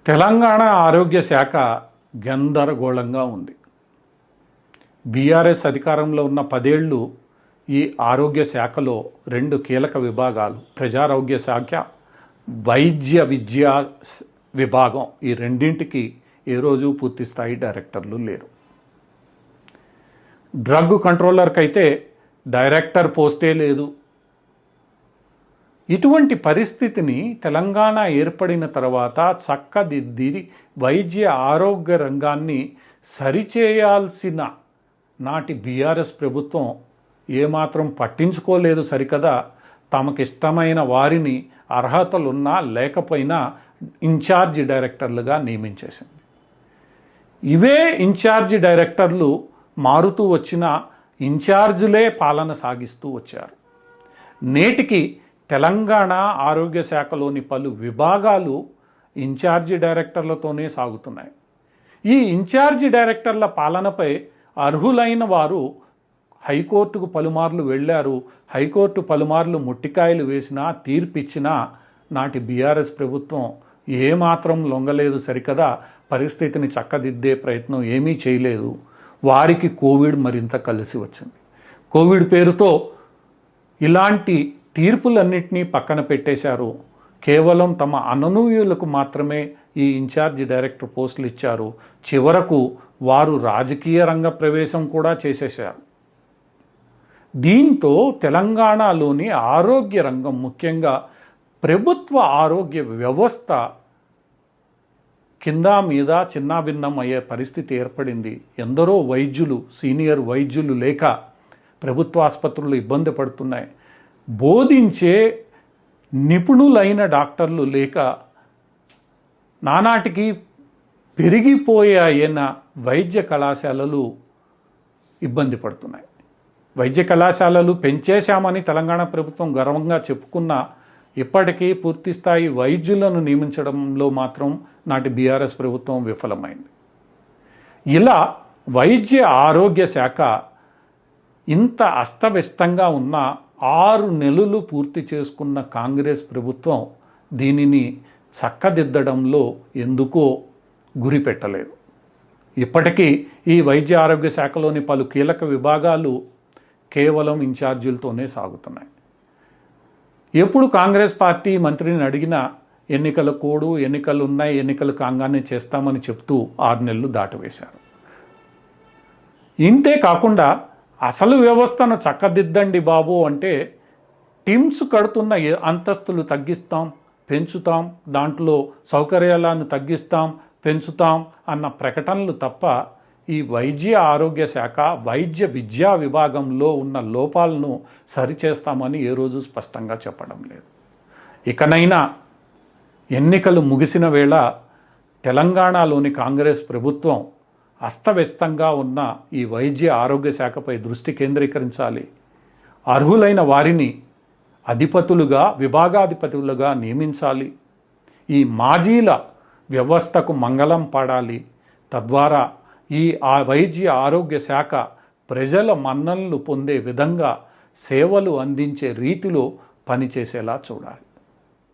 తెలంగాణ ఆరోగ్య శాఖ గందరగోళంగా ఉంది. బీఆర్ఎస్ అధికారంలో ఉన్న 10 ఏళ్ళు ఈ ఆరోగ్య శాఖలో 2 కీలక విభాగాలు, ప్రజారోగ్య శాఖ, వైద్య విద్యా విభాగం, ఈ రెండింటికి ఏ రోజు పూర్తి స్థాయి డైరెక్టర్లు లేరు. డ్రగ్ కంట్రోలర్కి అయితే డైరెక్టర్ పోస్టే లేదు. ఇటువంటి పరిస్థితిని తెలంగాణ ఏర్పడిన తర్వాత చక్కదిద్ది వైద్య ఆరోగ్య రంగాన్ని సరిచేయాల్సిన నాటి బీఆర్ఎస్ ప్రభుత్వం ఏమాత్రం పట్టించుకోలేదు సరికదా, తమకిష్టమైన వారిని అర్హతలున్నా లేకపోయినా ఇన్ఛార్జి డైరెక్టర్లుగా నియమించేసింది. ఇవే ఇన్ఛార్జి డైరెక్టర్లు మారుతూ వచ్చిన ఇన్ఛార్జులే పాలన సాగిస్తూ వచ్చారు. నేటికి తెలంగాణ ఆరోగ్య శాఖలోని పలు విభాగాలు ఇన్ఛార్జి డైరెక్టర్లతోనే సాగుతున్నాయి. ఈ ఇన్ఛార్జి డైరెక్టర్ల పాలనపై అర్హులైన వారు హైకోర్టుకు పలుమార్లు వెళ్ళారు. హైకోర్టు పలుమార్లు ముట్టికాయలు వేసినా, తీర్పిచ్చినా నాటి బీఆర్ఎస్ ప్రభుత్వం ఏమాత్రం లొంగలేదు సరికదా, పరిస్థితిని చక్కదిద్దే ప్రయత్నం ఏమీ చేయలేదు. వారికి కోవిడ్ మరింత కలిసి వచ్చింది. కోవిడ్ పేరుతో ఇలాంటి తీర్పులన్నింటినీ పక్కన పెట్టేశారు. కేవలం తమ అననూయులకు మాత్రమే ఈ ఇన్ఛార్జి డైరెక్టర్ పోస్టులు ఇచ్చారు. చివరకు వారు రాజకీయ రంగ ప్రవేశం కూడా చేసేశారు. దీంతో తెలంగాణలోని ఆరోగ్య రంగం, ముఖ్యంగా ప్రభుత్వ ఆరోగ్య వ్యవస్థ కింద మీద చిన్నాభిన్నం అయ్యే పరిస్థితి ఏర్పడింది. ఎందరో వైద్యులు, సీనియర్ వైద్యులు లేక ప్రభుత్వ ఆసుపత్రులు ఇబ్బంది పడుతున్నాయి. బోధించే నిపుణులైన డాక్టర్లు లేక నానాటికి పెరిగిపోయిన వైద్య కళాశాలలు ఇబ్బంది పడుతున్నాయి. వైద్య కళాశాలలు పెంచేశామని తెలంగాణ ప్రభుత్వం గర్వంగా చెప్పుకున్న ఇప్పటికీ పూర్తిస్థాయి వైద్యులను నియమించడంలో మాత్రం నాటి బీఆర్ఎస్ ప్రభుత్వం విఫలమైంది. ఇలా వైద్య ఆరోగ్య శాఖ ఇంత అస్తవ్యస్తంగా ఉన్న 6 నెలలు పూర్తి చేసుకున్న కాంగ్రెస్ ప్రభుత్వం దీనిని చక్కదిద్దడంలో ఎందుకో గురి పెట్టలేదు. ఇప్పటికీ ఈ వైద్య ఆరోగ్య శాఖలోని పలు కీలక విభాగాలు కేవలం ఇన్ఛార్జీలతోనే సాగుతున్నాయి. ఎప్పుడు కాంగ్రెస్ పార్టీ మంత్రిని అడిగినా ఎన్నికల కోడ్, ఎన్నికలు ఉన్నాయి, ఎన్నికలు కాగానే చేస్తామని చెప్తూ 6 నెలలు దాటివేశారు. ఇంతే కాకుండా అసలు వ్యవస్థను చక్కదిద్దండి బాబు అంటే టిమ్స్ కడుతున్న అంతస్తులు తగ్గిస్తాం, పెంచుతాం, దాంట్లో సౌకర్యాలను తగ్గిస్తాం, పెంచుతాం అన్న ప్రకటనలు తప్ప ఈ వైద్య ఆరోగ్య శాఖ, వైద్య విద్యా విభాగంలో ఉన్న లోపాలను సరిచేస్తామని ఏ రోజు స్పష్టంగా చెప్పడం లేదు. ఇకనైనా ఎన్నికలు ముగిసిన వేళ తెలంగాణలోని కాంగ్రెస్ ప్రభుత్వం అస్తవ్యస్తంగా ఉన్న ఈ వైద్య ఆరోగ్య శాఖపై దృష్టి కేంద్రీకరించాలి. అర్హులైన వారిని అధిపతులుగా, విభాగాధిపతులుగా నియమించాలి. ఈ మాజీల వ్యవస్థకు మంగళం పాడాలి. తద్వారా ఈ వైద్య ఆరోగ్య శాఖ ప్రజల మన్ననలు పొందే విధంగా సేవలు అందించే రీతిలో పనిచేసేలా చూడాలి.